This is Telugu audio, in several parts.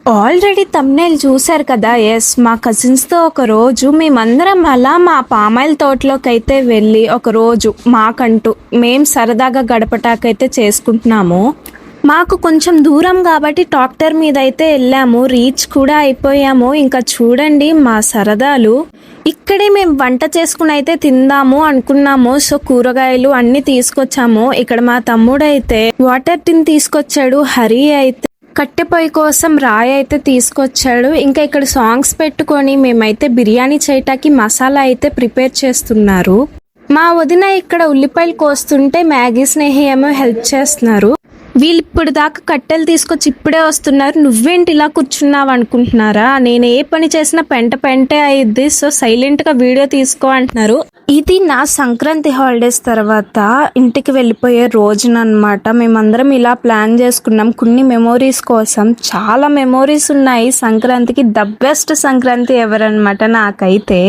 ఆల్రెడీ థంబ్‌నెయిల్ చూసారు కదా. ఎస్, మా కజిన్స్‌తో ఒకరోజు మేమందరం అలా మా పామాయిల్ తోటలోకైతే వెళ్ళి ఒకరోజు మాకంటూ మేము సరదాగా గడపటాకైతే చేసుకుంటున్నాము. మాకు కొంచెం దూరం కాబట్టి ట్రాక్టర్ మీద అయితే వెళ్ళాము. రీచ్ కూడా అయిపోయాము. ఇంకా చూడండి మా సరదాలు. ఇక్కడే మేము వంట చేసుకుని అయితే తిందాము అనుకున్నాము. సో కూరగాయలు అన్నీ తీసుకొచ్చాము. ఇక్కడ మా తమ్ముడు అయితే వాటర్ టిన్ తీసుకొచ్చాడు. హరి అయితే కట్టె పొయ్యి కోసం రాయి అయితే తీసుకొచ్చాడు. ఇంకా ఇక్కడ సాంగ్స్ పెట్టుకొని మేమైతే బిర్యానీ చేయటానికి మసాలా అయితే ప్రిపేర్ చేస్తున్నారు. మా వదిన ఇక్కడ ఉల్లిపాయలు కోస్తుంటే మ్యాగీ స్నేహి ఏమో హెల్ప్ చేస్తున్నారు. వీళ్ళు ఇప్పుడు దాకా కట్టెలు తీసుకొచ్చి ఇప్పుడే వస్తున్నారు. నువ్వేంటి ఇలా కూర్చున్నావు అనుకుంటున్నారా? నేను ఏ పని చేసినా పెంటే అయ్యిద్ది, సో సైలెంట్గా వీడియో తీసుకో అంటున్నారు. ఇది నా సంక్రాంతి హాలిడేస్ తర్వాత ఇంటికి వెళ్ళిపోయే రోజునమాట. మేమందరం ఇలా ప్లాన్ చేసుకున్నాం కొన్ని మెమోరీస్ కోసం. చాలా మెమోరీస్ ఉన్నాయి సంక్రాంతికి. ద బెస్ట్ సంక్రాంతి ఎవర్ అనమాట నాకైతే.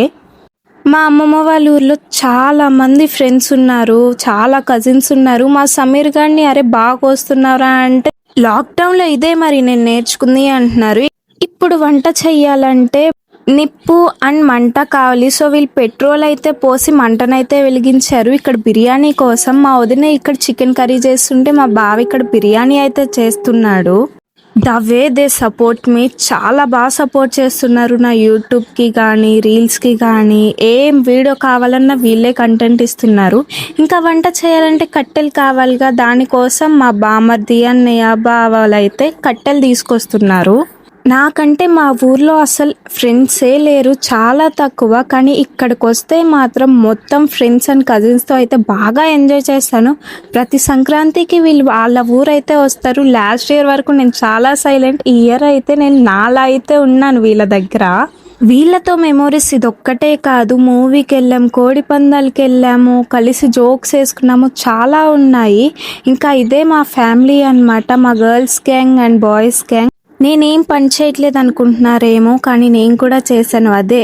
మా అమ్మమ్మ వాళ్ళ ఊర్లో చాలా మంది ఫ్రెండ్స్ ఉన్నారు, చాలా కజిన్స్ ఉన్నారు. మా సమీర్ గారిని అరే బాగా వస్తున్నారా అంటే లాక్డౌన్లో ఇదే మరి నేను నేర్చుకుంది అంటున్నారు. ఇప్పుడు వంట చెయ్యాలంటే నిప్పు అండ్ మంట కావాలి. సో వీళ్ళు పెట్రోల్ అయితే పోసి మంటనైతే వెలిగించారు ఇక్కడ బిర్యానీ కోసం. మా వదిన ఇక్కడ చికెన్ కర్రీ చేస్తుంటే మా బావ ఇక్కడ బిర్యానీ అయితే చేస్తున్నాడు. ద వే దే సపోర్ట్ మీ, చాలా బాగా సపోర్ట్ చేస్తున్నారు. నా యూట్యూబ్కి కానీ రీల్స్కి కానీ ఏం వీడియో కావాలన్నా వీళ్ళే కంటెంట్ ఇస్తున్నారు. ఇంకా వంట చేయాలంటే కట్టెలు కావాలిగా, దానికోసం మా బామర్ది అన్నయ్య బావాలు అయితే కట్టెలు తీసుకొస్తున్నారు. నాకంటే మా ఊర్లో అసలు ఫ్రెండ్సే లేరు, చాలా తక్కువ. కానీ ఇక్కడికి వస్తే మాత్రం మొత్తం ఫ్రెండ్స్ అండ్ కజిన్స్తో అయితే బాగా ఎంజాయ్ చేస్తాను. ప్రతి సంక్రాంతికి వీళ్ళు వాళ్ళ ఊరైతే వస్తారు. లాస్ట్ ఇయర్ వరకు నేను చాలా సైలెంట్. ఈ ఇయర్ అయితే నేను నాలా అయితే ఉన్నాను వీళ్ళ దగ్గర. వీళ్ళతో మెమోరీస్ ఇదొక్కటే కాదు, మూవీకి వెళ్ళాము, కోడి పందాలకి వెళ్ళాము, కలిసి జోక్స్ వేసుకున్నాము, చాలా ఉన్నాయి. ఇంకా ఇదే మా ఫ్యామిలీ అనమాట, మా girls gang and boys gang. నేనేం పని చేయట్లేదు అనుకుంటున్నారేమో, కానీ నేను కూడా చేశాను. అదే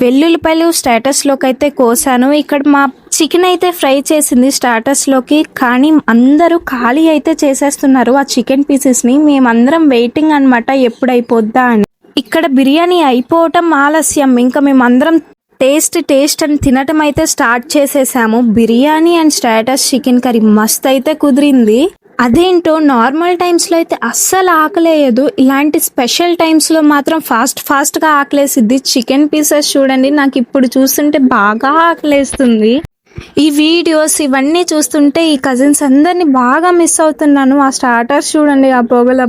వెల్లుల్లిపాయలు స్టేటస్లోకి అయితే కోసాను. ఇక్కడ మా చికెన్ అయితే ఫ్రై చేసింది స్టాటస్లోకి, కానీ అందరూ ఖాళీ అయితే చేసేస్తున్నారు ఆ చికెన్ పీసెస్ని. మేమందరం వెయిటింగ్ అనమాట ఎప్పుడైపోద్దా అని. ఇక్కడ బిర్యానీ అయిపోవటం ఆలస్యం. ఇంకా మేమందరం టేస్ట్ అని తినటం అయితే స్టార్ట్ చేసేసాము. Biryani and status chicken curry మస్త్ అయితే కుదిరింది. అదేంటో నార్మల్ టైమ్స్లో అయితే అస్సలు ఆకలేయదు, ఇలాంటి స్పెషల్ టైమ్స్లో మాత్రం ఫాస్ట్గా ఆకలేసిద్ది. చికెన్ పీసెస్ చూడండి, నాకు ఇప్పుడు చూస్తుంటే బాగా ఆకలేస్తుంది. ఈ వీడియోస్ ఇవన్నీ చూస్తుంటే ఈ కజిన్స్ అందరినీ బాగా మిస్ అవుతున్నాను. ఆ స్టార్టర్స్ చూడండి, ఆ పొగలు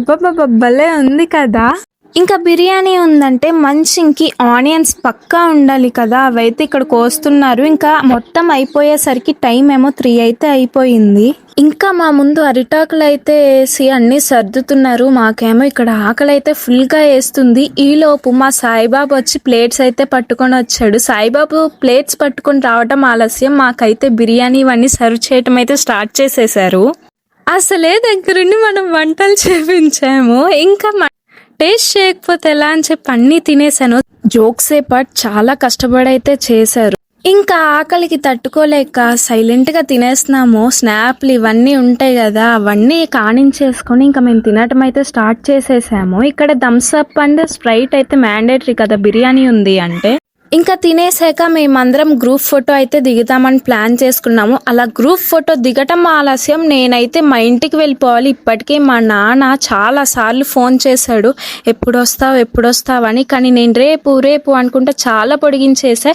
భలే ఉంది కదా. ఇంకా బిర్యానీ ఉందంటే మంచికి ఆనియన్స్ పక్కా ఉండాలి కదా, అవైతే ఇక్కడ కోస్తున్నారు. ఇంకా మొత్తం అయిపోయేసరికి టైం ఏమో 3 అయితే అయిపోయింది. ఇంకా మా ముందు అరిటాకులు అయితే వేసి అన్నీ సర్దుతున్నారు. మాకేమో ఇక్కడ ఆకలి అయితే ఫుల్గా వేస్తుంది. ఈలోపు మా సాయిబాబు వచ్చి ప్లేట్స్ అయితే పట్టుకొని వచ్చాడు. సాయిబాబు ప్లేట్స్ పట్టుకొని రావటం ఆలస్యం, మాకైతే బిర్యానీ ఇవన్నీ సర్వ్ చేయటం అయితే స్టార్ట్ చేసేసారు. అసలే దగ్గరుండి మనం వంటలు చేపించాము. ఇంకా టేస్ట్ చేయకపోతే ఎలా అని చెప్పి అన్నీ తినేసాను. జోక్సే పాటు చాలా కష్టపడైతే చేశారు. ఇంకా ఆకలికి తట్టుకోలేక సైలెంట్గా తినేస్తున్నాము. స్నాప్లు ఇవన్నీ ఉంటాయి కదా, అవన్నీ కానించేసుకొని ఇంకా మేము తినటం అయితే స్టార్ట్ చేసేసాము. ఇక్కడ థమ్స్ అప్ అండ్ స్ప్రైట్ అయితే మ్యాండేటరీ కదా బిర్యానీ ఉంది అంటే. ఇంకా తినేసాక మేమందరం గ్రూప్ ఫోటో అయితే దిగుతామని ప్లాన్ చేసుకున్నాము. అలా గ్రూప్ ఫోటో దిగటం ఆలస్యం, నేనైతే మా ఇంటికి వెళ్ళిపోవాలి. ఇప్పటికే మా నాన్న చాలా సార్లు ఫోన్ చేశాడు ఎప్పుడు వస్తావు అని. కానీ నేను రేపు అనుకుంటే చాలా పొడిగించేసా.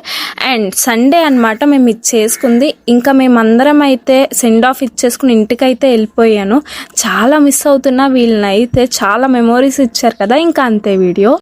అండ్ సండే అనమాట మేము ఇది చేసుకుంది. ఇంకా మేమందరం అయితే సెండ్ ఆఫ్ ఇచ్చేసుకుని ఇంటికైతే వెళ్ళిపోయాను. చాలా మిస్ అవుతున్నా వీళ్ళని అయితే, చాలా మెమోరీస్ ఇచ్చారు కదా. ఇంకా అంతే వీడియో.